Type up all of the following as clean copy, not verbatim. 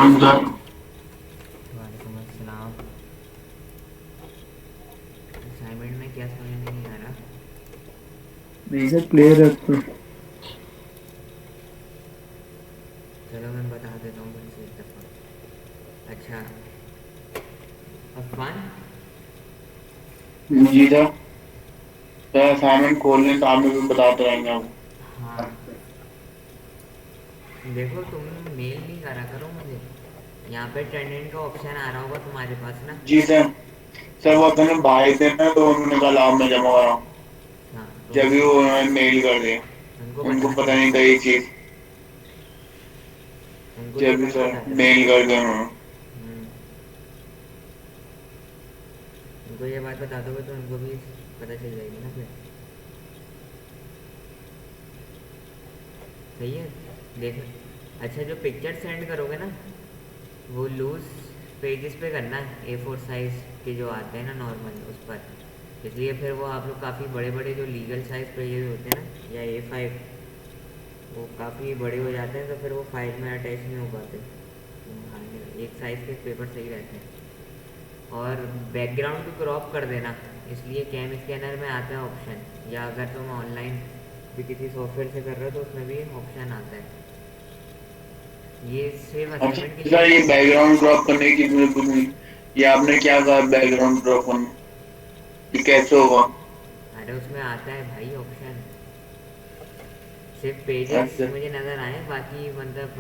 अस्सलाम सर। वालेकुम अस्सलाम। असाइनमेंट में क्या समझ नहीं आ रहा। नहीं सर, क्लियर है तो। चलो मैं बता देता हूँ फिर से एक दफ़ा। अच्छा, अफवान। जी सर। सर असाइनमेंट खोलने सामने भी बताते रहेंगे हम। हाँ, देखो तुम मेल नहीं करा करो मुझे। यहाँ पे टेंडेंट का ऑप्शन आ रहा होगा तुम्हारे पास ना। जी सर। सर वो अपने भाई थे ना, तो उन्होंने कहा लाओ मैं जमा कराऊँ। हाँ, तो जब भी वो उन्होंने मेल कर दिया। उनको उनको बता पता देना। नहीं था ये चीज। उनको ये जब भी बात सर बता देना। मेल कर दिया उन्होंने। हम्म, उनको ये बात बता दोगे तो उनको भी पता चल जाएगी ना फिर। सही है। देख, अच्छा जो पिक्चर सेंड करोगे ना, वो लूज पेजेस पे करना है, A4 साइज के जो आते हैं ना नॉर्मल उस पर। इसलिए फिर वो आप लोग काफ़ी बड़े बड़े जो लीगल साइज पेजेस होते हैं ना, या A5, वो काफ़ी बड़े हो जाते हैं तो फिर वो फाइल में अटैच नहीं हो पाते। हाँ, एक साइज़ के पेपर सही रहते हैं। और बैकग्राउंड को क्रॉप कर देना, इसलिए कैम स्कैनर में आता है ऑप्शन, या अगर तुम ऑनलाइन भी किसी सॉफ्टवेयर से कर रहे हो तो उसमें भी ऑप्शन आता है। ये सिर्फ असाइनमेंट के अच्छा लिए सर, ये नहीं है। बैकग्राउंड ड्रॉप करने की मुझे कुछ नहीं। ये आपने क्या कहा बैकग्राउंड ड्रॉप करने? ये कैसे होगा? अरे उसमें आता है भाई ऑप्शन। सिर्फ पेजेस अच्छा। मुझे नज़र आए, बाकी मतलब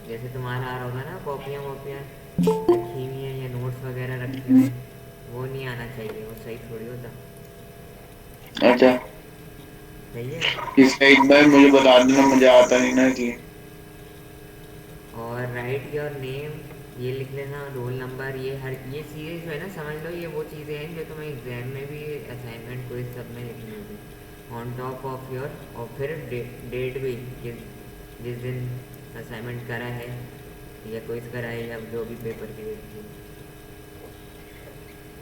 जैसे तुम्हारा आ रहा होगा ना, कॉपियाँ वॉपियाँ रखी हुई हैं या नोट्स वगैरह रखे हुए हैं, वो नहीं आना चाहिए, वो सही थोड़ी होता। अच्छा। सही है। इसका एक बार मुझे बता देना, मुझे आता नहीं ना इसलिए। और राइट योर नेम, ये लिख लेना, रोल नंबर, ये हर ये चीज़ें जो है ना, समझ लो ये वो चीज़ें हैं जो तुम्हें एग्जाम में भी, असाइनमेंट को, इस सब में लिखनी होगी। ऑन टॉप ऑफ योर, और फिर डेट भी, जिस दिन असाइनमेंट करा है या क्विज करा है या जो भी पेपर की डेट थी।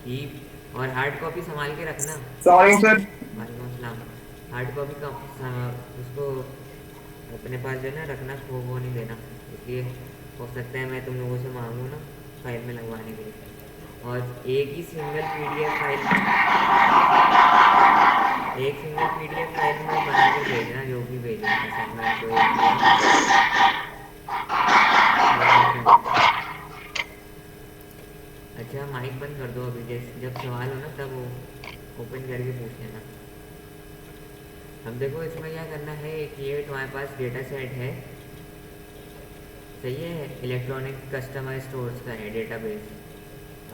कीप, और हार्ड कॉपी संभाल के रखना। Sorry sir. वालेकुम अस्सलाम। हार्ड कॉपी का उसको अपने पास जो है ना रखना, खो वो नहीं देना। इसलिए हो सकता है मैं तुम लोगों से मांगूँ ना फाइल में लगवाने के लिए। और एक सिंगल पीडीएफ फाइल में बना कर भेजना, जो भी भेजो असाइनमेंट को, एक या डॉक्यूमेंट। अच्छा, माइक बंद कर दो अभी, जैसे जब सवाल हो ना तब वो ओपन करके पूछ लेना। अब देखो इसमें क्या करना है, एक ये तुम्हारे पास डेटा सेट है, सही है, इलेक्ट्रॉनिक कस्टमर स्टोर्स का है डेटाबेस।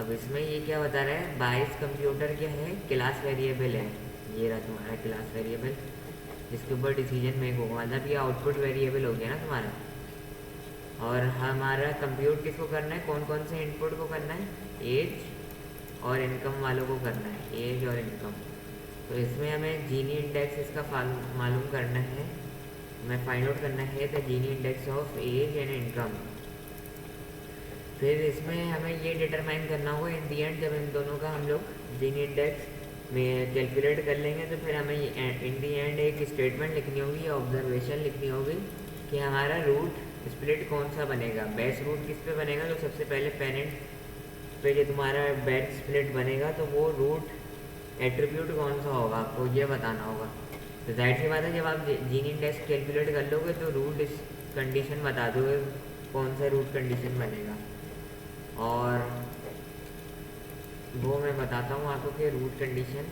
अब इसमें ये क्या बता रहा है, बाइस कंप्यूटर क्या है, क्लास वेरिएबल है। ये रहा तुम्हारा क्लास वेरिएबल, इसके ऊपर डिसीजन मेक होगा, मतलब ये आउटपुट वेरिएबल हो गया ना तुम्हारा। और हमारा कंप्यूट किसको करना है, कौन कौन से इनपुट को करना है, एज और इनकम वालों को करना है, एज और इनकम। तो इसमें हमें जीनी इंडेक्स इसका मालूम करना है, हमें फाइंड आउट करना है the Gini index of age and income. फिर इसमें हमें ये डिटरमाइन करना होगा इन दी एंड, जब इन दोनों का हम लोग जीनी इंडेक्स में कैलकुलेट कर लेंगे तो फिर हमें इन दी एंड एक स्टेटमेंट लिखनी होगी या ऑब्जर्वेशन लिखनी होगी कि हमारा रूट स्प्लिट कौन सा बनेगा, बेस्ट रूट किस पे बनेगा। तो सबसे पहले पेरेंट पे जो तुम्हारा बेस्ट स्प्लिट बनेगा तो वो रूट एट्रीब्यूट कौन सा होगा, आपको ये बताना होगा। तो जाहिर सी बात है, जब आप जीनी इंडेक्स कैलकुलेट कर लोगे तो रूट इस कंडीशन बता दोगे कौन सा रूट कंडीशन बनेगा। और वो मैं बताता हूँ आपको कि रूट कंडीशन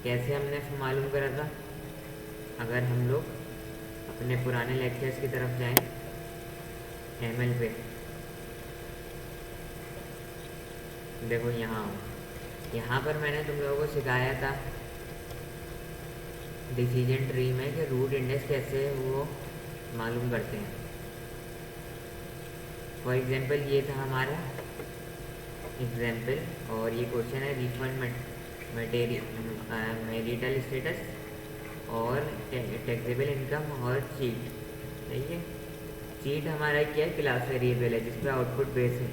कैसे हमने मालूम करा था। अगर हम लोग अपने पुराने लेक्चर्स की तरफ जाएं, एमएल पे, देखो यहाँ पर मैंने तुम लोगों को सिखाया था डिसीजन ट्री में कि रूट इंडेक्स कैसे वो मालूम करते हैं। फॉर एग्जांपल ये था हमारा एग्जाम्पल, और ये क्वेश्चन है रिफंड मैरिटल स्टेटस और टैक्सेबल इनकम और चीट। सही है। चीट हमारा क्या है, क्लास वेरिएबल है जिस पे आउटपुट बेस है,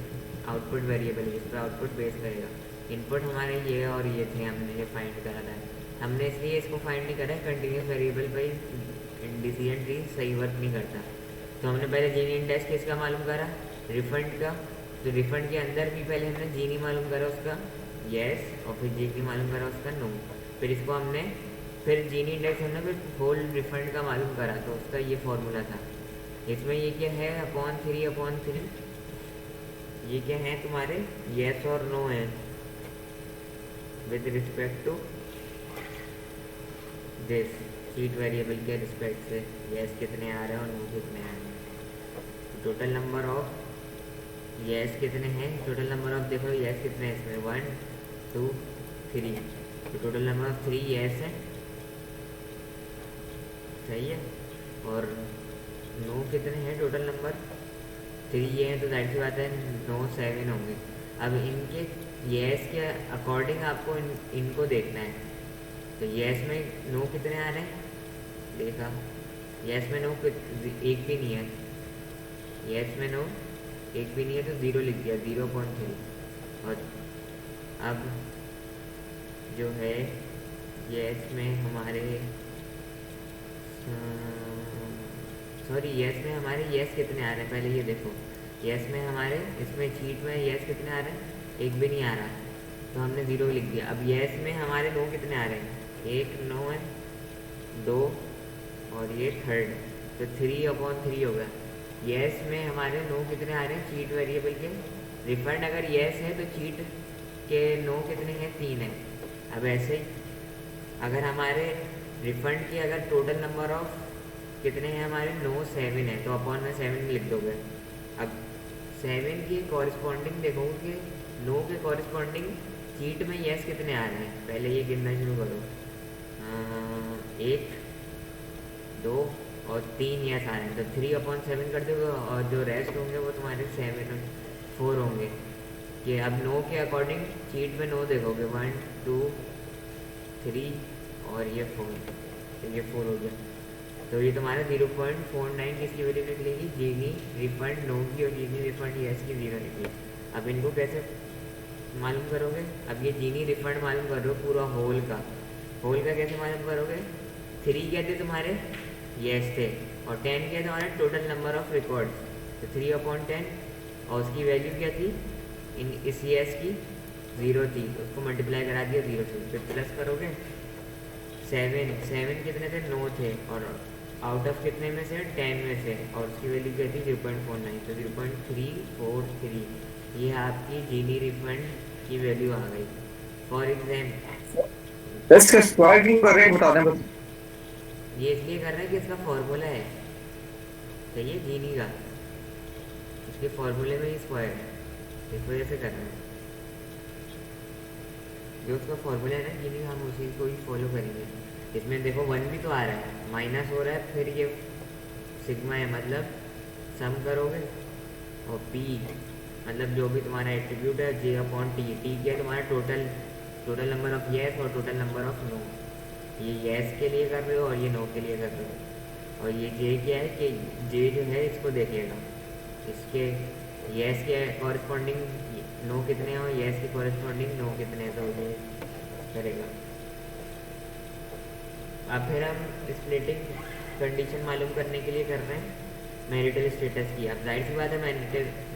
आउटपुट वेरिएबल है जिस पे आउटपुट बेस करेगा। इनपुट हमारे ये और ये थे, हमने ये फाइंड करा था। हमने इसलिए इसको फाइंड नहीं करा है, कंटिन्यूस वेरिएबल पर डिसीजन ट्री सही वर्क नहीं करता। तो हमने पहले जीनी इंडेक्स किसका मालूम करा, रिफंड का, तो रिफंड के अंदर भी पहले हमने जी नहीं मालूम करा उसका यस, और फिर जी नहीं मालूम करा उसका नो, फिर इसको हमने फिर जीनी इंडेक्स हमने फिर होल रिफंड का मालूम करा, तो उसका ये फॉर्मूला था। इसमें ये क्या है अपॉन 3, ये क्या है तुम्हारे यस और नो है with respect to this sheet variable के रिस्पेक्ट से यस कितने आ रहे हैं और नो कितने आ रहे हैं। टोटल नंबर ऑफ यस कितने हैं, टोटल नंबर ऑफ देखो यस कितने हैं इसमें 1 2 3, तो टोटल नंबर ऑफ 3 यस है, सही है। और नो कितने हैं टोटल नंबर 3 ये हैं, तो जाहिर सी बात है नो 7 होंगे। अब इनके यस के अकॉर्डिंग आपको इनको देखना है, तो यस में नो कितने आ रहे हैं देखा, यस में नो एक भी नहीं है, यस में नो एक भी नहीं है, तो 0 लिख दिया 0.3। और अब जो है यस में हमारे सॉरी यस में हमारे यस कितने आ रहे हैं पहले ये देखो, यस में हमारे इसमें शीट में यस कितने आ रहे हैं, एक भी नहीं आ रहा, तो हमने 0 लिख दिया। अब यस में हमारे नो कितने आ रहे हैं, 1 नो है 2 और ये थर्ड, तो 3/3 होगा। यस में हमारे नो कितने आ रहे हैं चीट वेरिएबल के, रिफंड अगर यस है तो चीट के नो कितने हैं 3 है। अब ऐसे ही अगर हमारे रिफंड की अगर टोटल नंबर ऑफ कितने हैं हमारे नो 7 है, तो अपॉन में 7 लिख दोगे। अब 7 की कॉरिस्पॉन्डिंग देखोगे कि नो के कॉरिस्पॉन्डिंग चीट में यस कितने आ रहे हैं, पहले ये गिनना शुरू करो, 1 2 और 3 यस आ रहे हैं, तो 3/7 कर दोगे, और जो रेस्ट होंगे वो तुम्हारे 7 और 4 होंगे। कि अब नो के अकॉर्डिंग चीट में नो देखोगे 1 2 3 और ये 4, तो ये 4 हो गया, तो ये तुम्हारा 0.49 किसकी वैल्यू निकलेगी, जीनी रिफंड नो की और जीनी रिफंड यस की 0 निकली। अब इनको कैसे मालूम करोगे, अब ये जीनी रिफंड मालूम कर रहे हो पूरा होल का कैसे मालूम करोगे, 3 क्या थे तुम्हारे यस थे और 10 क्या तुम्हारे टोटल नंबर ऑफ रिकॉर्ड, तो 3/10 और उसकी वैल्यू क्या थी इस यस की 0 थी, तो उसको मल्टीप्लाई करा दिया 0 से, फिर प्लस करोगे 7 कितने थे 9 थे, और आउट ऑफ कितने में से 10 में से, और उसकी वैल्यू क्या थी 0.49, तो 0.343 ये आपकी जीनी रिफंड की वैल्यू आ गई। फॉर एग्जाम्पल इसका स्क्वायर क्यों कर रहे हैं बता दें बस। ये इसलिए कर रहे हैं कि इसका फॉर्मूला है, सही है, जीनी का इसके फॉर्मूले में ही स्क्वायर है, इस वजह से कर रहे हैं, जो उसका फॉर्मूला है ना जीनी का हम उसी को ही फॉलो करेंगे। इसमें देखो 1 भी तो आ रहा है, माइनस हो रहा है, फिर ये सिग्मा है, मतलब सम करोगे और पी मतलब जो भी तुम्हारा एट्रीब्यूट है J/T, टी क्या है तुम्हारा टोटल नंबर ऑफ येस और टोटल नंबर ऑफ नो, ये येस के लिए कर रहे हो और ये नो के लिए कर रहे हो। और ये जे क्या है कि जे जो है इसको देखिएगा, इसके येस के कॉरिस्पॉन्डिंग नो कितने हैं और येस के कॉरिस्पॉन्डिंग नो कितने हैं, तो ये करेगा। अब फिर हम स्प्लिटिंग कंडीशन मालूम करने के लिए कर रहे हैं मैरिटल स्टेटस की। अब जाहिर सी बात है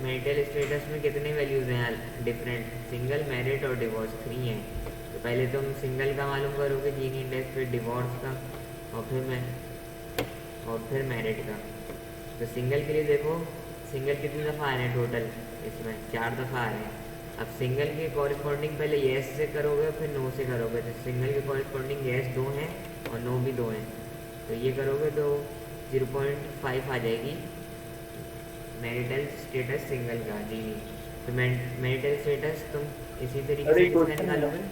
मैरिटल स्टेटस में कितने वैल्यूज़ हैं डिफरेंट, सिंगल, मैरिड और डिवोर्स 3 हैं। तो पहले तुम सिंगल का मालूम करोगे जीनी इंडेक्स, फिर डिवोर्स का और फिर मैरिड का। तो सिंगल के लिए देखो सिंगल कितनी दफ़ा आ रहे हैं टोटल, इसमें 4 दफ़ा आ रहे हैं। अब सिंगल के कॉरिस्पॉन्डिंग पहले येस से करोगे फिर नो से करोगे, तो सिंगल के कॉरिस्पॉन्डिंग येस 2 हैं और नो भी 2 हैं, तो ये करोगे तो 0.5 आ जाएगी मैरिटल स्टेटस सिंगल का जीनी। तो मैरिटल स्टेटस तुम इसी तरीके से इसका निकालोगे,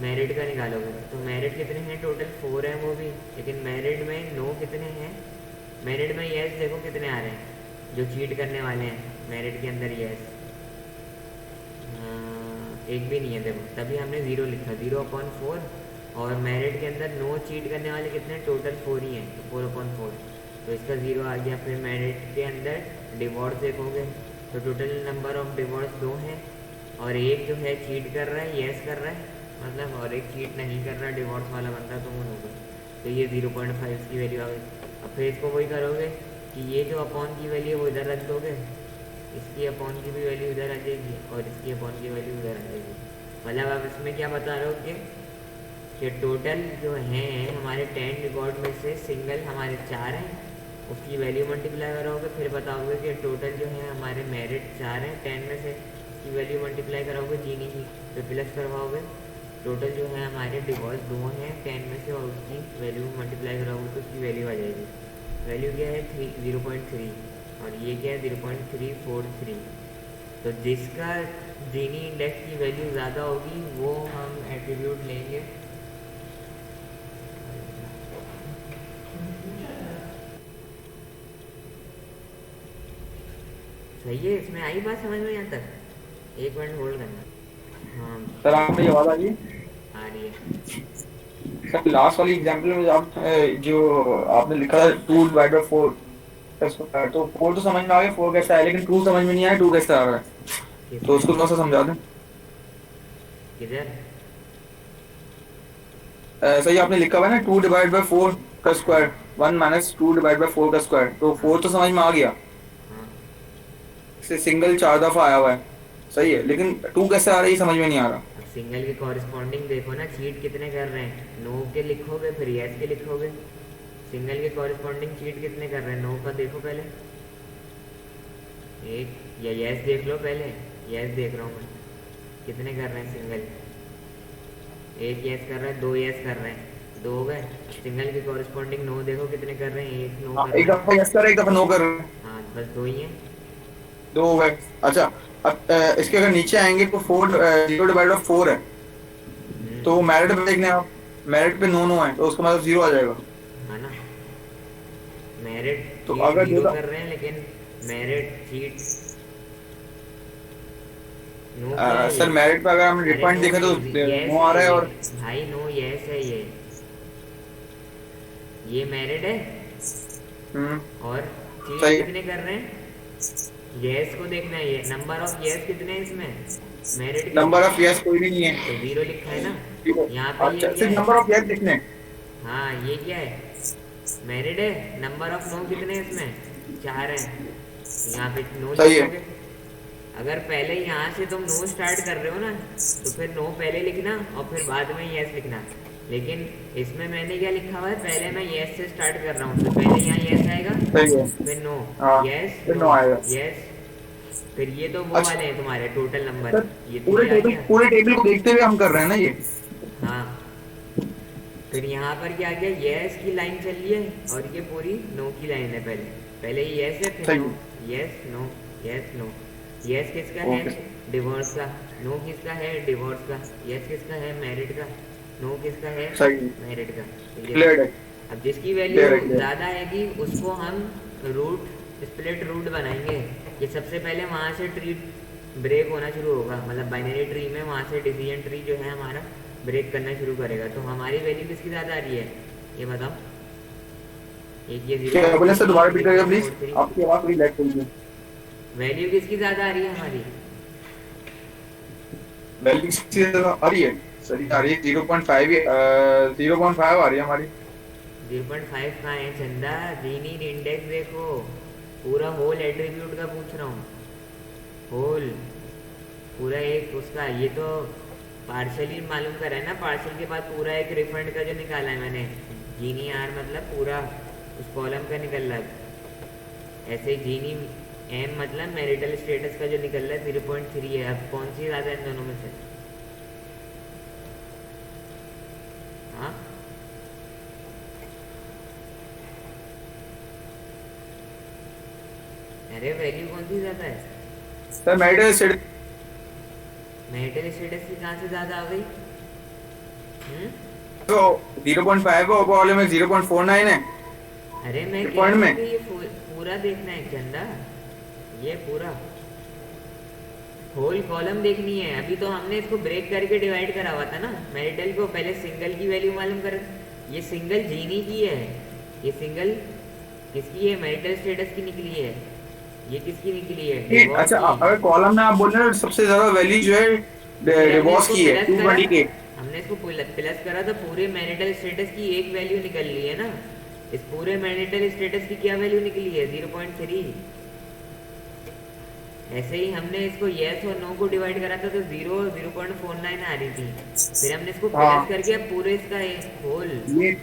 मैरिड का निकालोगे, तो मैरिड कितने हैं टोटल 4 हैं वो भी, लेकिन मैरिड में नो कितने हैं, मैरिड में येस देखो कितने आ रहे हैं जो चीट करने वाले हैं, मैरिड के अंदर येस एक भी नहीं है देखो, तभी हमने 0 लिखा 0/4, और मैरिड के अंदर नो चीट करने वाले कितने टोटल 4 ही हैं, तो 4/4, तो इसका 0 आ गया। फिर मैरिड के अंदर डिवोर्स देखोगे तो टोटल नंबर ऑफ डिवोर्स 2 हैं, और एक जो है चीट कर रहा है येस कर रहा है मतलब, और एक चीट नहीं कर रहा डिवोर्स वाला बंदा, तो वो होगा, तो ये 0.5 की वैल्यू आ गई। अब फिर इसको वही करोगे कि ये जो अपॉन की वैल्यू वो इधर रख दोगे, इसकी अपॉन की भी वैल्यू इधर आ जाएगी और इसकी अपॉन की वैल्यू इधर आ जाएगी। मतलब आप इसमें क्या बता रहे हो कि टोटल जो हैं हमारे 10 रिकॉर्ड में से सिंगल हमारे 4 हैं, उसकी वैल्यू मल्टीप्लाई करोगे, फिर बताओगे कि टोटल जो है हमारे मेरिट 4 हैं 10 में से, उसकी वैल्यू मल्टीप्लाई करोगे जीनी की, फिर प्लस करवाओगे, टोटल जो है हमारे डिवोर्स 2 हैं 10 में से और उसकी वैल्यू मल्टीप्लाई करोगे तो उसकी वैल्यू आ जाएगी। वैल्यू क्या है 0.3 और ये क्या है 0.343। तो जिसका जीनी इंडेक्स की वैल्यू ज़्यादा होगी वो हम एट्रीब्यूट लेंगे। सही है, इसमें आई बात समझ में यहाँ तक? एक मिनट होल्ड करना। हाँ सर आपने ये बात आ गई आ रही है। सर लास्ट वाली एग्जांपल में आप जो आपने लिखा था 2 डिवाइड बाय 4, तो 4 तो समझ में आ गया 4 कैसा है, लेकिन 2 समझ में नहीं आया 2 कैसा आ रहा है, तो उसको थोड़ा सा समझा दें। किधर? सही आपने लिखा हुआ है ना 2 डिवाइड बाय 4 का स्क्वायर 1 माइनस 2 डिवाइड बाय 4 का स्क्वायर, तो 4 तो समझ में आ गया, हाँ इससे सिंगल 4 दफा आया हुआ है, सही है, लेकिन 2 कैसे आ रहा है ये समझ में नहीं आ रहा। अब सिंगल के कॉरस्पॉन्डिंग देखो ना, चीट कितने कर रहे हैं, नो के लिखोगे फिर यस के लिखोगे। सिंगल के कॉरस्पॉन्डिंग चीट कितने कर रहे हैं, नो का देखो पहले एक, या यस देख लो पहले, यस देख रहा हूँ मैं, कितने कर रहे हैं सिंगल, एक यस कर रहा है, 2 यस कर रहे हैं, 2 हो गए। सिंगल के कॉरस्पॉन्डिंग नो देखो कितने कर रहे हैं, 1 नो कर एक रहे दफा यस कर रहा है एक दफा नो कर रहा है, हैं। हाँ बस 2 ही हैं। 2 हो गए। अच्छा अब इसके अगर नीचे आएंगे तो 4 0 डिवाइड बाय 4 है, तो मेरिट पे देखने आप, मेरिट पे नो नो है तो उसका मतलब 0 आ जाएगा, है ना। मेरिट तो चीट अगर 0 जो कर रहे हैं लेकिन merit cheat no sir merit पे अगर हम रिपॉइंट देखें तो नो आ रहा है, और भाई नो यस है ये मेरिट है और चीट सही। कितने कर रहे हैं, यस को देखना है, ये नंबर ऑफ यस कितने हैं इसमें, मेरिट नंबर ऑफ यस कोई भी नहीं है, तो 0 लिखा है ना ठीक यहाँ है। पे। अच्छा ये क्या सिर्फ नंबर है, ऑफ यस लिखने हैं। हाँ ये क्या है, मेरिट है। नंबर ऑफ नो कितने हैं इसमें, 4 हैं, यहाँ पे नो सही है। लिखोगे। अगर पहले यहाँ से तुम नो स्टार्ट कर रहे हो ना तो फिर नो पहले लिखना और फिर बाद में यस लिखना, लेकिन इसमें मैंने क्या लिखा हुआ है, पहले मैं यस से स्टार्ट कर रहा हूँ, तो पहले यहाँ यस आएगा सही है। फिर नो, हाँ, यस फिर नो आएगा। यस, फिर ये तो वो अच्छा। वाले हैं तुम्हारे टोटल नंबर, सर ये तो ये आ गया। पूरे टेबल को देखते हुए हम कर रहे हैं ना ये। हाँ फिर यहाँ पर क्या आ गया, यस की लाइन चल रही है और ये पूरी नो की लाइन है, पहले पहले यस है फिर सही no, yes no yes no. Yes किसका है, डिवोर्स का, नो किसका है, डिवोर्स का, यस किसका है, मैरिड का, नो किसका है, सही। मैरिड का। तो ये क्लियर है। अब जिसकी Clear वैल्यू है, clear। ज़्यादा आएगी उसको हम रूट स्प्लिट रूट बनाएंगे, कि सबसे पहले वहाँ से ट्री ब्रेक होना शुरू होगा, मतलब बाइनरी ट्री में वहाँ से डिसीजन ट्री जो है हमारा ब्रेक करना शुरू करेगा। तो हमारी वैल्यू किसकी ज़्यादा आ रही है ये बताओ। एक ये क्या बोले सर, दोबारा रिपीट करिए प्लीज, 0.3, आपकी आवाज थोड़ी लैग कर रही है। वैल्यू किसकी ज़्यादा आ रही है हमारी, वैल्यू किसकी ज़्यादा आ रही है, सही आ रही है 0.5 आ रही है हमारी। 0.5 कहाँ है चंदा, जीनी इंडेक्स देखो, पूरा होल एट्रीब्यूट का पूछ रहा हूँ, होल पूरा एक उसका, ये तो पार्शली मालूम करा है ना, पार्शल के बाद पूरा एक रिफंड का जो निकाला है मैंने, जीनी आर मतलब पूरा उस कॉलम का निकल रहा है। ऐसे ही जीनी एम मतलब मैरिटल स्टेटस का जो निकल रहा है 0.3 है। अब कौन सी ज़्यादा है इन दोनों में से, हाँ अरे वैल्यू कौन सी ज़्यादा है, sir marital status marital status की कहाँ से ज़्यादा आ गई, तो 0.5 है, ऊपर वाले में 0.49 है। अरे मैं कह पॉइंट रहा में हूँ कि ये पूरा देखना है चंदा, ये पूरा होल कॉलम देखनी है। अभी तो हमने इसको ब्रेक करके डिवाइड करा हुआ था ना, मैरिटल को पहले सिंगल की वैल्यू मालूम कर, ये सिंगल जीनी की है, ये सिंगल किसकी है, मैरिटल स्टेटस की निकली है, ये किसकी निकली है, डिवोर्स अच्छा की। अगर कॉलम में आप बोल रहे हो सबसे ज्यादा वैल्यू जो है डिवोर्स की है 220 के, हमने इसको प्लस करा तो पूरे मैरिटल स्टेटस की एक वैल्यू निकल ली है ना, इस पूरे मैंडेटरी स्टेटस की क्या वैल्यू निकली है? 0.3। ऐसे ही हमने इसको येस और नो को डिवाइड करा था तो 0.49 आ रही थी। फिर हमने इसको हाँ प्लस करके अब पूरे इसका होल ये होल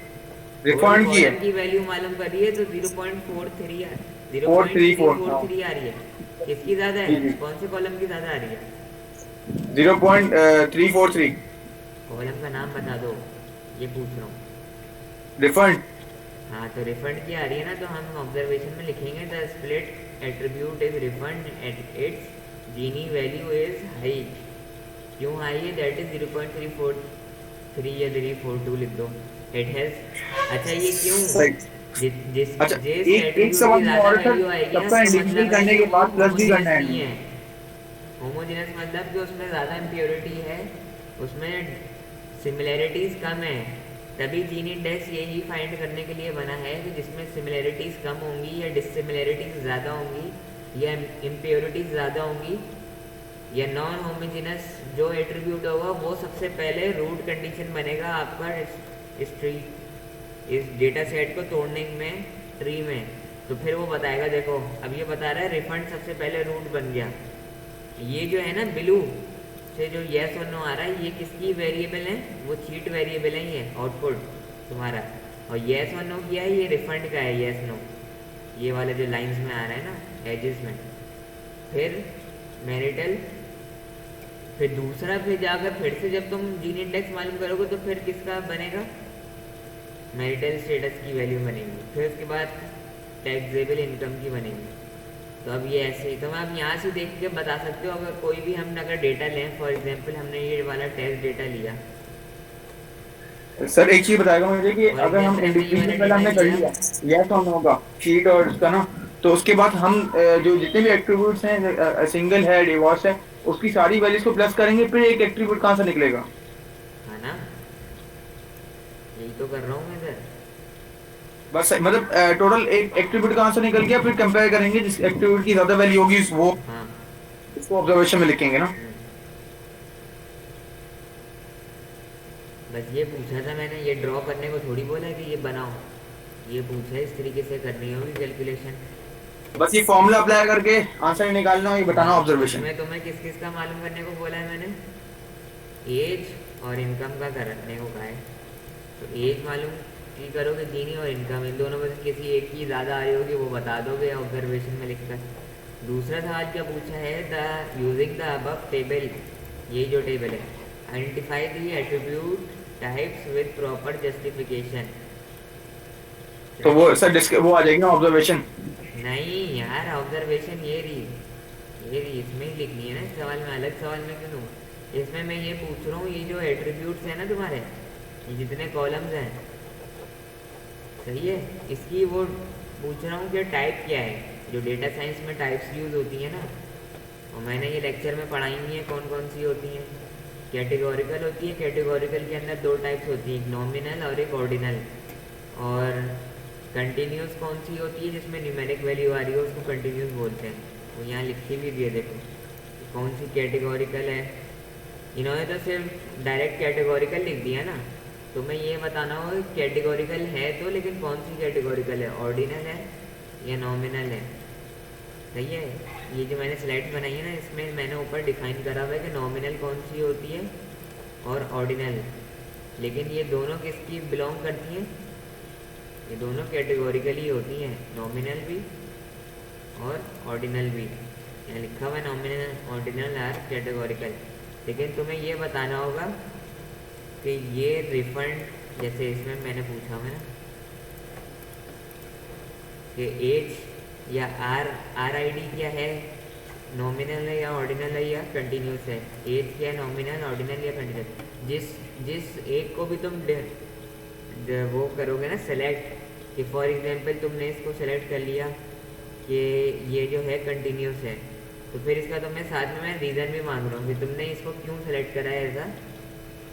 रिफंड की है कॉलम की वैल्यू मालूम करी है तो 0.43 434 हाँ 0.343 आ रही है। किसकी ज़्यादा जी है? जी कौन से कॉलम की ज़्यादा आ रही है? 0.343 कॉलम का नाम बता दो, ये पूछ रहा हूँ। रिफंड। हाँ तो रिफंड की आ रही है ना, तो हम ऑब्जर्वेशन में लिखेंगे the split attribute is refund at its Gini value is high. क्यों हाई है? दैट इज 0.343 या 342 लिख दो। इट हैज, अच्छा ये क्यों? सही। जिस अच्छा जिस एक एक एट्रीब्यूट की सवाल में ज़्यादा और सर, वैल्यू आएगी ना, सबका इसका इंडिविजुअल मतलब है करने कि के वो बाद प्लस भी होमोजेनस करना है नहीं है। होमोजेनस मतलब कि उसमें ज़्यादा इम्प्योरिटी है, उसमें सिमिलैरिटीज़ कम है। तभी जीन इंडेक्स यही फाइंड करने के लिए बना है कि जिसमें सिमिलैरिटीज़ कम होंगी या डिससिमिलैरिटीज़ ज़्यादा होंगी या इम्प्योरिटीज़ ज़्यादा होंगी या नॉन होमोजेनस जो एट्रीब्यूट होगा वो सबसे पहले रूट कंडीशन बनेगा आपका इस ट्री, इस डेटा सेट को तोड़ने में, ट्री में। तो फिर वो बताएगा, देखो अब ये बता रहा है रिफंड सबसे पहले रूट बन गया। ये जो है ना ब्लू से जो येस और नो आ रहा है, ये किसकी वेरिएबल है? वो चीट वेरिएबल है, ये आउटपुट तुम्हारा। और येस और नो किया है, ये रिफंड का है, येस नो, ये वाले जो लाइंस में आ रहा है ना एजेस में। फिर मैरिटल, फिर दूसरा, फिर जाकर फिर से जब तुम जीन इंडेक्स मालूम करोगे तो फिर किसका बनेगा? मैरिटल स्टेटस की वैल्यू बनेगी। फिर उसके बाद टैक्सेबल इनकम की बनेगी। तो अब ये ऐसे ही, तो मैं आप यहाँ से देख के बता सकते हो, अगर कोई भी हम अगर डेटा लें, फॉर एग्जांपल हमने ये वाला टेस्ट डेटा लिया, सर एक चीज बताएगा मुझे कि फॉर अगर हम एग्जांपल हमने ये इंडिविजुअल वाला पहले डेटा हमने कर लिया। लिया यस और नो का शीट और उसका ना, तो उसके बाद हम जो जितने भी एट्रीब्यूट्स हैं, सिंगल है, डिवोर्स है, उसकी सारी वैल्यूज को प्लस करेंगे, फिर एक एट्रीब्यूट कहाँ से निकलेगा? है ना, यही तो कर रहा हूँ मैं सर। बस मतलब टोटल एक एट्रीब्यूट कहाँ से निकल गया, फिर कंपेयर करेंगे जिस एट्रीब्यूट की ज्यादा वैल्यू होगी वो हाँ। उसको ऑब्जर्वेशन में लिखेंगे ना। बस ये पूछा था मैंने, ये ड्रॉ करने को थोड़ी बोला है कि ये बनाओ, ये पूछा है इस तरीके से करनी होगी कैलकुलेशन। बस ये फॉर्मूला अप्लाई करके आंसर निकालना, ये बताना ऑब्जर्वेशन। इसमें तुम्हें किस किस का मालूम करने को बोला है मैंने? एज और इनकम का करने को कहा है। तो एज मालूम की करोगे, जीनी और इनकम, इन दोनों में से किसी एक की ज़्यादा आ रही होगी वो बता दोगे ऑब्जर्वेशन में लिखकर। दूसरा सवाल क्या पूछा है? The using the above table, यही जो टेबल है, identify the attribute types with proper justification. तो वो सर वो आ जाएगी ना ऑब्जर्वेशन। नहीं यार, ऑब्जर्वेशन ये रही इसमें ही लिखनी है ना, इस सवाल में, अलग सवाल में क्यों दूँ? इसमें मैं ये पूछ रहा हूँ, ये जो एट्रीब्यूट्स हैं ना तुम्हारे, ये जितने कॉलम्स हैं, सही है, इसकी वो पूछ रहा हूँ कि टाइप क्या है? जो डेटा साइंस में टाइप्स यूज़ होती है ना, और मैंने ये लेक्चर में पढ़ाई हुई है कौन कौन सी होती हैं। कैटेगोरिकल होती है, कैटेगोरिकल के अंदर दो टाइप्स होती हैं, एक नॉमिनल और एक ऑर्डिनल। और कंटिन्यूस कौन सी होती है? जिसमें न्यूमेरिक वैल्यू आ रही है उसको कंटिन्यूस बोलते हैं। वो यहाँ लिखी भी दी है, देखो कौन सी कैटेगोरिकल है। इन्होंने तो सिर्फ डायरेक्ट कैटेगोरिकल लिख दिया ना, तो मैं ये बताना हो कैटेगोरिकल है तो, लेकिन कौन सी कैटेगोरिकल है, ऑर्डिनल है या नॉमिनल है? सही है। ये जो मैंने स्लाइड्स बनाई है ना, इसमें मैंने ऊपर डिफाइन करा हुआ है कि नॉमिनल कौन सी होती है और ऑर्डिनल। लेकिन ये दोनों किसकी बिलोंग करती हैं? ये दोनों कैटेगोरिकल ही होती हैं, नॉमिनल भी और ऑर्डिनल भी। यहाँ लिखा हुआ है नॉमिनल ऑर्डिनल आर कैटेगोरिकल। लेकिन तुम्हें ये बताना होगा कि ये रिफंड, जैसे इसमें मैंने पूछा है ना कि एज या आर आई डी क्या है, नॉमिनल है या ऑर्डिनल है या कंटिन्यूस है? एज क्या है, नॉमिनल, ऑर्डिनल या कंटिन्यूस? जिस एक को भी तुम वो करोगे ना सेलेक्ट, कि फॉर एग्जांपल तुमने इसको सेलेक्ट कर लिया कि ये जो है कंटिन्यूस है, तो फिर इसका तो मैं साथ में मैं रीज़न भी मांग रहा हूँ कि तुमने इसको क्यों सेलेक्ट करा है एज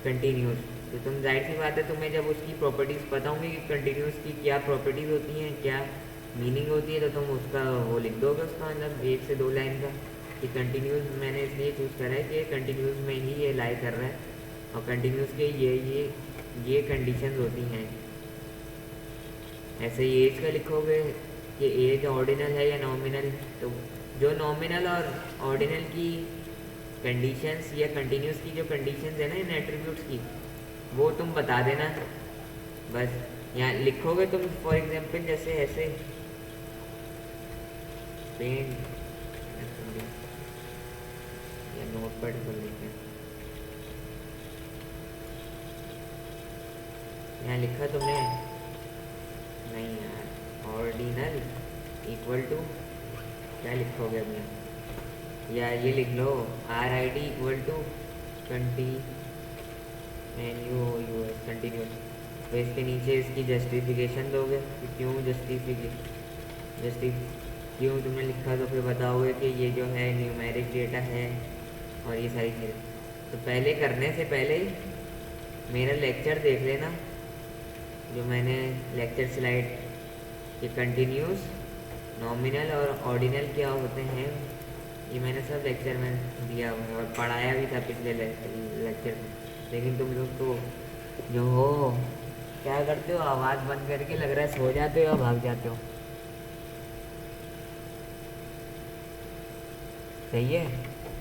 कंटिन्यूस। तो तुम जाहिर सी बात है तुम्हें जब उसकी प्रॉपर्टीज़ पता होंगी कि कंटिन्यूस की क्या प्रॉपर्टीज़ होती हैं, क्या मीनिंग होती है, तो तुम उसका वो लिख दोगे, उसका मतलब 1 से 2 लाइन का, कि कंटिन्यूस मैंने इसलिए चूज़ करा है कि कंटिन्यूस में ही ये लाई कर रहा है, और कंटिन्यूस के ये कंडीशंस होती हैं। ऐसे ही एज का लिखोगे कि एज ऑर्डिनल है या नॉमिनल, तो जो नॉमिनल और ऑर्डिनल की कंडीशंस या कंटिन्यूस की जो कंडीशंस है ना इन एट्रीब्यूट्स की, वो तुम बता देना बस। यहाँ लिखोगे तुम फॉर एग्जांपल जैसे ऐसे पेंट या नोट पैड खोल लेते हैं। यहाँ लिखा तुमने नहीं यार, ऑर्डिनल इक्वल टू क्या लिखोगे अब यहाँ, या ये लिख लो R I D equal to continuous. तो इसके नीचे इसकी जस्टिफिकेशन दोगे कि क्यों क्यों तुमने लिखा, तो फिर बताओगे कि ये जो है न्यूमेरिक डेटा है और ये सारी चीज़ें। तो पहले करने से पहले ही मेरा लेक्चर देख लेना, जो मैंने लेक्चर स्लाइड ये कंटिन्यूस, नॉमिनल और ऑर्डिनल क्या होते हैं, ये मैंने सब लेक्चर में दिया हुआ है और पढ़ाया भी था पिछले लेक्चर में। लेकिन तुम लोग तो जो हो क्या करते हो, आवाज़ बंद करके लग रहा है सो जाते हो, भाग जाते हो। सही है,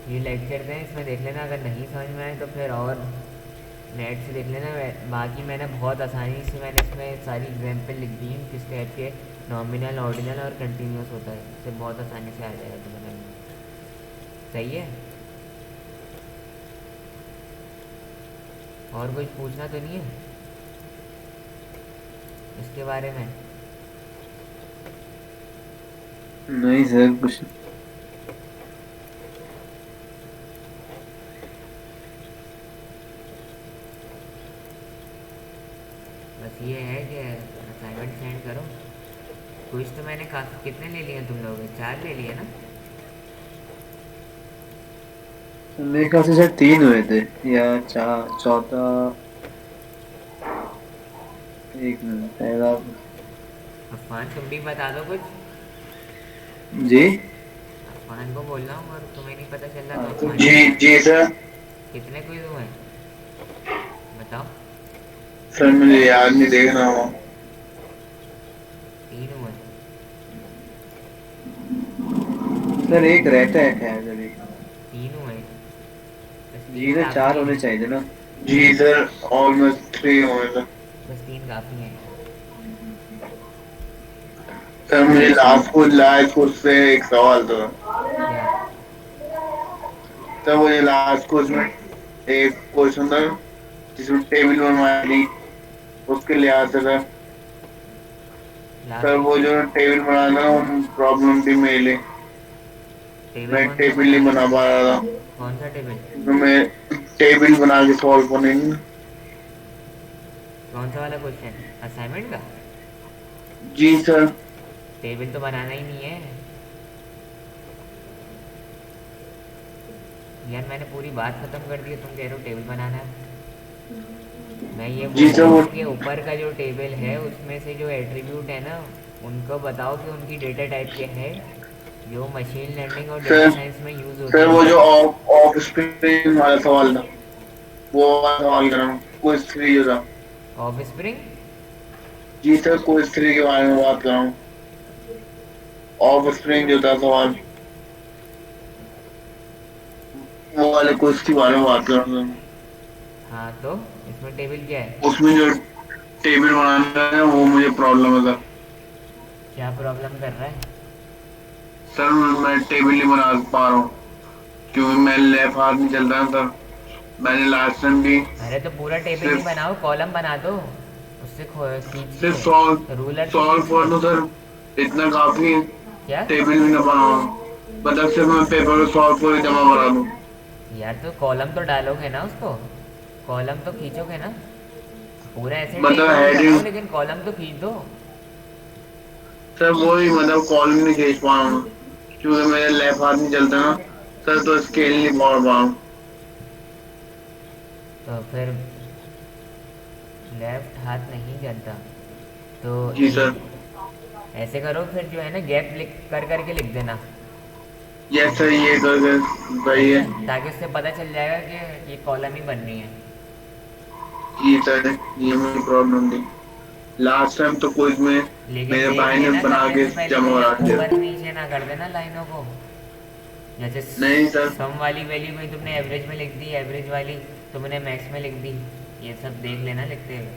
ये लेक्चर हैं, इसमें देख लेना, अगर नहीं समझ में आए तो फिर और नेट से देख लेना। बाकी मैंने बहुत आसानी से मैंने इसमें सारी एग्जांपल लिख दी हैं किस टाइप के नॉमिनल, ऑर्डिनल और कंटिन्यूस होता है, इससे बहुत आसानी से आ जाएगा तुम्हें। सही है, और कुछ पूछना तो नहीं है इसके बारे में? नहीं सर कुछ। बस ये है कि असाइनमेंट सेंड करो। कुछ तो मैंने काफ़ी, कितने ले लिए तुम लोग? 4 ले लिए ना? मेरे ख्याल से सर 3 हुए थे या 4, चौथा एक मिनट पहला। अफवान तुम भी बता दो कुछ। जी अफवान को बोल रहा हूँ और तुम्हें नहीं पता चल रहा तो अफवान जी को। जी सर। कितने क्विज हुए बताओ? सर मुझे याद नहीं, देख रहा हूँ। 3 हुए। सर एक रहता है खैर सर, एक 3 हुए। बस जी 3 ना, 4 काफ़ी होने हैं। चाहिए थे ना। जी सर ऑलमोस्ट 3 हुए थे। बस 3 काफ़ी हैं। सर मुझे लास्ट कुछ से एक सवाल था। क्या? सर मुझे लास्ट कुछ में एक क्वेश्चन था जिसमें टेबल बनवाई थी, उसके लिहाज से सर। सर लास्ट वो में जो टेबल बनाना वो प्रॉब्लम थी मेरे लिए, टेबल मैं कौन सा टेबल नहीं बनाना? बना पा रहा था। कौन सा टेबल? तो मैं टेबल बना के सॉल्व करने कौन सा वाला क्वेश्चन? असाइनमेंट का? जी सर। टेबल तो बनाना ही नहीं है यार, मैंने पूरी बात ख़त्म कर दी, तुम कह रहे हो टेबल बनाना है। मैं ये जी बोल सर रहा वो हूँ कि ऊपर का जो टेबल है उसमें से जो एट्रीब्यूट है ना, उनको बताओ कि उनकी डेटा टाइप क्या है, जो मशीन लर्निंग और डेटा सर साइंस में यूज़ सर होती वो हैं। जो ऑफ स्क्रीन वाला सवाल था, वो वाला सवाल कर रहा हूँ, क्विज 3 जो था। Offspring? जी सर क्विज 3 के बारे में बात कर रहा हूँ। ऑफ स्प्रिंग जो था सवाल, वो वाले क्विज के बारे में बात कर रहा हूँ। हाँ, तो इसमें टेबल क्या है? उसमें जो टेबल बनाना है वो मुझे प्रॉब्लम है सर। क्या प्रॉब्लम कर रहा है? सर मैं टेबल नहीं बना पा रहा हूँ क्योंकि मैं लेफ्ट हाथ नहीं चल रहा है सर। मैंने लास्ट टाइम भी अरे तो पूरा टेबल नहीं सिर्फ बनाओ, कॉलम बना दो उससे खींच सिर्फ के, रूलर से सॉल्व खींच कर के। दो सर, इतना काफी है। क्या? टेबल भी ना बनाओ, मतलब सिर्फ मैं पेपर में सॉल्व कर जमा करा दूँ। यार तो कॉलम तो डालोगे ना उसको, कॉलम तो खींचोगे ना, पूरा ऐसे मतलब टेबल नहीं बनाओ हेडिंग लेकिन कॉलम तो खींच दो। सर वही, मतलब कॉलम नहीं खींच पा रहा हूँ क्योंकि मेरा लेफ्ट हाथ नहीं चलता ना सर, तो स्केल नहीं पकड़ पा रहा हूँ। तो फिर लेफ्ट हाथ नहीं चलता तो जी ये सर। ऐसे करो, फिर जो है ना गैप लिख कर करके लिख देना। यस सर, ये कर सही सही है। है, ताकि उससे पता चल जाएगा कि ये कॉलम ही बन रही है। जी सर, ये मेरी प्रॉब्लम थी। लास्ट टाइम तो क्विज में लेकिन मेरे देख भाई ने लेना बना करने के से पहले जमा कहीं करा दिया। ऊपर नीचे ना कर देना लाइनों को। जैसे नहीं सर। सम वाली वैल्यू में तुमने एवरेज में लिख दी, एवरेज वाली तुमने मैक्स में लिख दी, ये सब देख लेना लिखते हुए।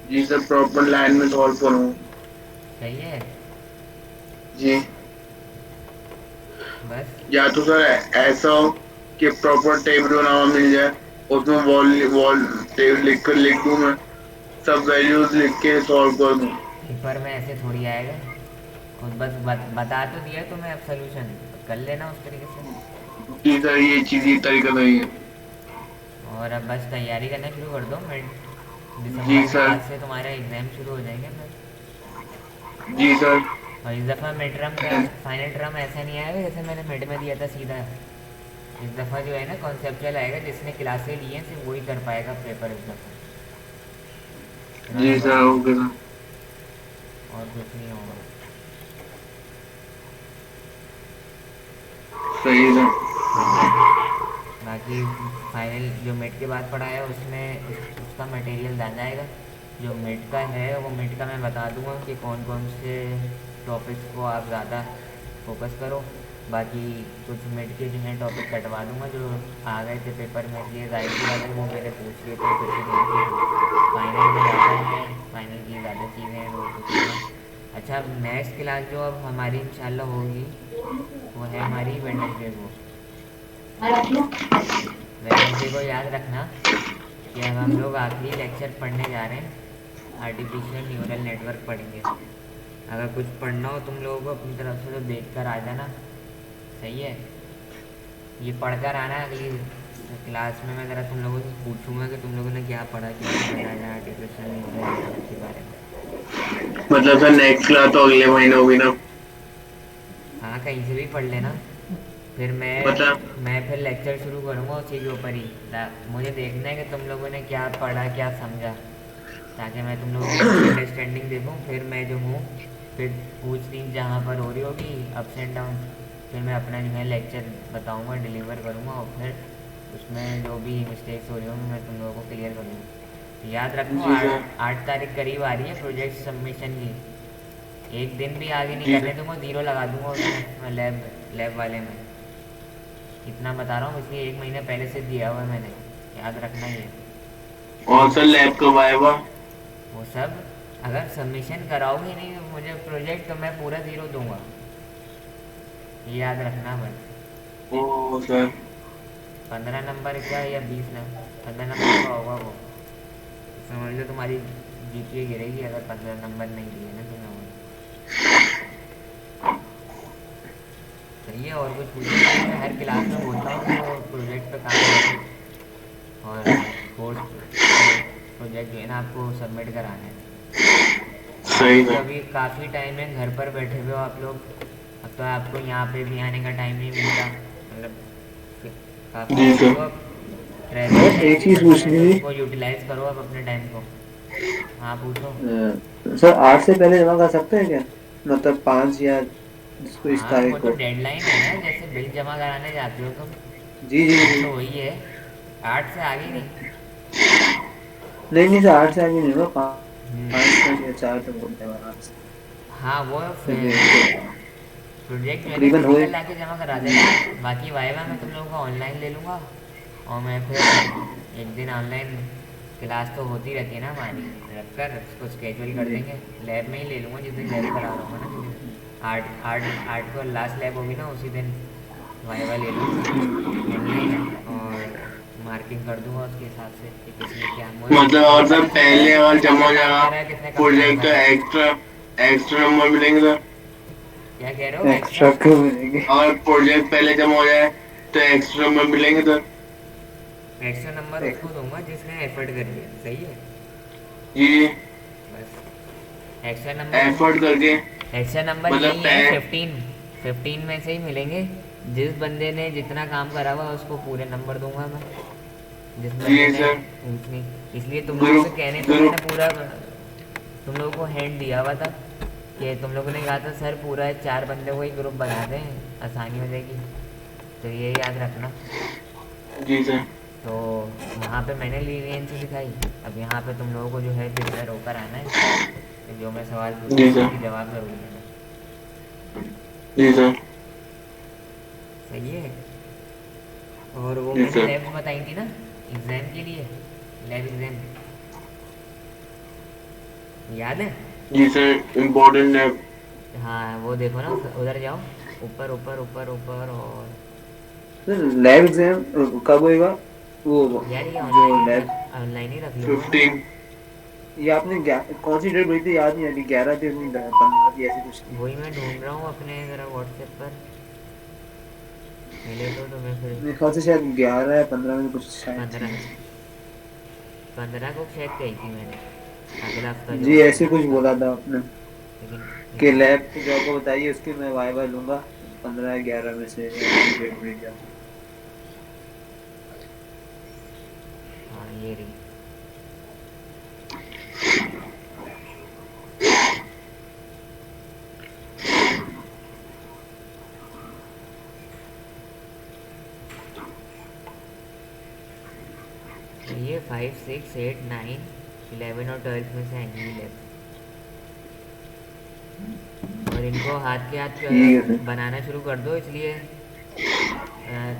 जी सर, प्रॉपर लाइन में सॉल्व करूँ। सही है। जी। बस या तो सर ऐसा हो कि प्रॉपर टेबल बना हुआ मिल जाए, उसमें वॉल वॉल टेबल लिख दूं मैं, सब वैल्यूज लिख के सॉल्व कर दूं। पेपर में ऐसे थोड़ी आएगा। खुद बस बता तो दिया तुम्हें, अब सोल्यूशन कर लेना उस तरीके से। जी सर, ये चीज ये तरीका नहीं है। और अब बस तैयारी करना शुरू कर दो। मिड जी दिसंबर के सर। बाद से तुम्हारे एग्ज़ाम शुरू हो जाएंगे फिर। जी सर। और इस दफ़ा मिड टर्म का फाइनल टर्म ऐसा नहीं आएगा जैसे मैंने मिड में दिया था सीधा। इस दफ़ा जो है ना कॉन्सेप्चुअल आएगा, जिसने क्लासें ली हैं सिर्फ वही कर पाएगा पेपर इस दफ़ा। जी सर, ओके सर। और कुछ नहीं होगा। सही है सर। सही है। बाकी फाइनल जो मिड के बाद पढ़ा है उसमें उसका मटेरियल ज़्यादा आएगा। जो मिड का है वो मिड का मैं बता दूंगा कि कौन कौन से टॉपिक्स को आप ज़्यादा फोकस करो। बाकी कुछ मिड के जो हैं टॉपिक कटवा दूंगा जो आ गए थे पेपर में, इसलिए जाहिर सी बात है वो मेरे पूछ लिए थे, फिर से देने के लिए। फाइनल में ज़्यादा है, फाइनल की ज़्यादा चीज़ें हैं वो पूछूँगा। अच्छा, नेक्स्ट क्लास जो अब हमारी इंशाल्लाह होगी वो है हमारी वेडनेसडे को। वेडनेसडे को याद रखना कि अब हम लोग आखिरी लेक्चर पढ़ने जा रहे हैं, आर्टिफिशियल न्यूरल नेटवर्क पढ़ेंगे। अगर कुछ पढ़ना हो तुम लोगों को अपनी तरफ से तो देख कर आ जाना। सही है। ये पढ़कर आना, अगली क्लास में मैं ज़रा तुम लोगों से पूछूंगा कि तुम लोगों ने क्या पढ़ा, क्या समझ आया आर्टिफिशियल न्यूरल नेटवर्क के बारे में। मतलब सर नेक्स्ट क्लास तो अगले महीने होगी ना? हाँ, कहीं से भी पढ़ लेना। फिर मतलब मैं फिर लेक्चर शुरू करूँगा उसी के ऊपर ही। मुझे देखना है कि तुम लोगों ने क्या पढ़ा, क्या समझा, ताकि मैं तुम लोगों की अंडरस्टैंडिंग देखूँ। फिर मैं जो हूँ फिर पूछ तीन जहाँ पर हो रही होगी अप्स एंड डाउन, फिर मैं अपना जो है लेक्चर बताऊँगा, डिलीवर करूँगा, और फिर उसमें जो भी मिस्टेक्स हो रही होंगी मैं तुम लोगों को क्लियर कर दूँगा। याद रखो, जी सर। 8 तारीख करीब आ रही है प्रोजेक्ट सबमिशन की। एक दिन भी आगे नहीं जी करने सर। दूंगा, 0 लगा दूंगा उसमें लैब वाले में। इतना बता रहा हूँ, इसलिए 1 महीने पहले से दिया हुआ है मैंने, याद रखना ये। और सर लैब कब आएगा? वो सब अगर सबमिशन कराओगे नहीं तो मुझे प्रोजेक्ट तो मैं पूरा 0 दूंगा, ये याद रखना बस। ओ सर। 15 नंबर का या 20 नंबर, 15 नंबर का होगा वो। समझ लो तुम्हारी जीपीए गिरेगी अगर 15 नंबर नहीं दिए ना तुम लोगों ने। सही है। और कुछ पूछना है? मैं हर क्लास में बोलता हूँ कि वो प्रोजेक्ट पे काम करो, और कोर्स प्रोजेक्ट जो है ना आपको सबमिट कराना है। सही बाकी तो है। अभी काफ़ी टाइम है, घर पर बैठे हुए हो आप लोग। अब तो आपको यहाँ पे भी आने का टाइम नहीं मिलता, मतलब काफ़ी जी बिजी सर। हो अब। ट्रैवलिंग में एक ऐसी चीज पड़ता पूछनी रहता है, थी। उसको यूटिलाइज करो अब अपने टाइम को। हाँ पूछो। सर 8 से पहले जमा कर सकते हैं क्या? मतलब 5 या जिसको इस हाँ, वो तारीख तो को। डेडलाइन है ना, जैसे बिल जमा कराने जाते हो तुम, जी जी बिल जी। तो वही है। 8 से आगे नहीं। नहीं नहीं सर, 8 से आगे नहीं होगा। 5 हम्म, तक या 4 तक होते हैं आराम से। हाँ वो क्योंकि तो प्रोजेक्ट जो है ना तकरीबन होए। फिजिकल लाके जमा करा देना। बाकी वाइवा मैं तुम लोगों को ऑनलाइन ले लूँगा, और मैं फिर एक दिन ऑनलाइन क्लास तो होती रहती है ना हमारी, रख कर उसको स्केड्यूल कर जी देंगे। लैब में ही ले लूँगा जिस दिन लैब करा रहा हूँ ना, जिस दिन आर्ट आर्ट आर्ट को लास्ट लैब होगी ना उसी दिन वाइवा ले लूँगा ऑनलाइन, और मार्किंग कर दूँगा उसके हिसाब से कि किसने क्या। मतलब मुझे और सर पता चल जाएगा पहले और किसने जमा ज़्यादा हो काम जाएगा करा है, किसने कम काम प्रोजेक्ट तो करा है। एक्स्ट्रा एक्स्ट्रा नंबर मिलेंगे सर? क्या कह रहे हो एक्स्ट्रा एक्स्ट्रा? क्यों मिलेंगे? अगर प्रोजेक्ट पहले जमा हो जाए तो एक्स्ट्रा नंबर मिलेंगे सर? एक्स्ट्रा नंबर एक- उसको दूंगा जिसने एफर्ट करी है। सही है। जी। बस एक्स्ट्रा नंबर एफर्ट करके एक्स्ट्रा नंबर मतलब यही है 15 में से ही मिलेंगे। जिस बंदे ने जितना काम करा हुआ उसको पूरे नंबर दूंगा मैं, जिस बंदे जी ने सर। उतनी। इसलिए तुम लोगों से ग्रुप कहने को मैंने ग्रुप पूरा तुम लोगों को हैंड दिया हुआ था कि तुम लोगों ने कहा था सर पूरा 4 बंदे को ही ग्रुप बना दें, आसानी हो जाएगी। तो ये याद रखना। जी सर। तो वहाँ पे मैंने लीनियंसी दिखाई। अब यहाँ पे तुम लोगों को जो है प्रिपेयर होकर आना है, जो मैं सवाल जी पूछूंगा सर। उसके जवाब जरूर देना। जी सर। सही है। और वो जी मैंने सर। लैब्स बताई थी ना एग्ज़ाम के लिए, लैब एग्ज़ाम, याद है? जी सर, इम्पोर्टेंट है। हाँ वो देखो ना, उधर जाओ, ऊपर ऊपर ऊपर ऊपर। और सर लैब एग्जाम कब होएगा? वो यार ये जो ऑनलाइन ही लैब रख, ऑनलाइन ही रख लूँगा मैं। 15। ये आपने कौन सी डेट बोली थी याद नहीं आ रही, 11 थी, 15 थी, ऐसी कुछ थी। वही मैं ढूंढ रहा हूँ अपने ज़रा व्हाट्सएप पर, मिले तो तुम्हें फिर। मेरे ख्याल से शायद 11 या 15 में कुछ शायद थी 15, ऐसी। 15 को शायद कही थी मैंने, अगला हफ्ता जो जी आता है ऐसे ना कुछ उसका। बोला था आपने लेकिन कि लेकिन लैब जो आपको बताइए उसकी मैं वाइवा लूंगा 15 या 11 में से, ऐसी डेट बोली थी आपने। हाँ ये रही। तो ये 5 6 8 9 11 और 12 में से आएंगी लैब। और इनको हाथ के हाथ ठीक है सर। बनाना शुरू कर दो, इसलिए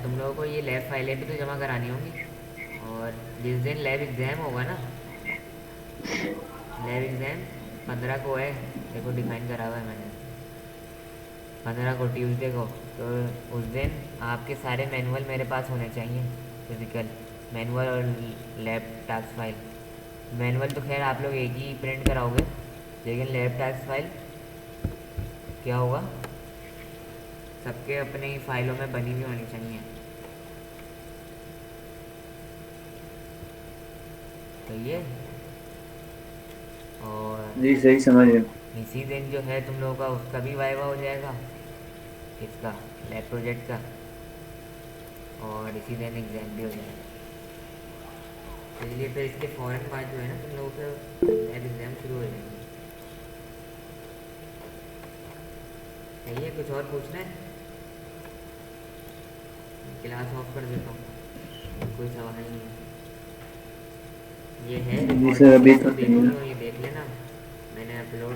तुम लोगों को ये लैब फाइलें भी तो जमा करानी होंगी। और जिस दिन लैब एग्ज़ाम होगा ना, लैब एग्ज़ाम 15 को है, देखो डिफाइन करा हुआ है मैंने, 15 को ट्यूसडे को। तो उस दिन आपके सारे मैनुअल मेरे पास होने चाहिए, फिज़िकल मैनुअल और लैब टास्क फाइल। मैनुअल तो खैर आप लोग एक ही प्रिंट कराओगे, लेकिन लैब टास्क फाइल क्या होगा, सबके अपने ही फाइलों में बनी हुई होनी चाहिए। तो ये, और जी सही समझ गए। इसी दिन जो है तुम लोगों का उसका भी वाइवा हो जाएगा, इसका लैब प्रोजेक्ट का, और इसी दिन एग्ज़ाम भी हो जाएगा। तो इसलिए फिर इसके फ़ौरन बाद जो है ना तुम लोगों के लैब एग्ज़ाम शुरू हो जाएंगे। सही है, कुछ और पूछना है? क्लास ऑफ कर देता हूँ, कोई सवाल नहीं है। ये है जी सर रिकॉर्डिंग, अभी तो इसको नहीं देखनी है। हो ये देख लेना, मैंने अपलोड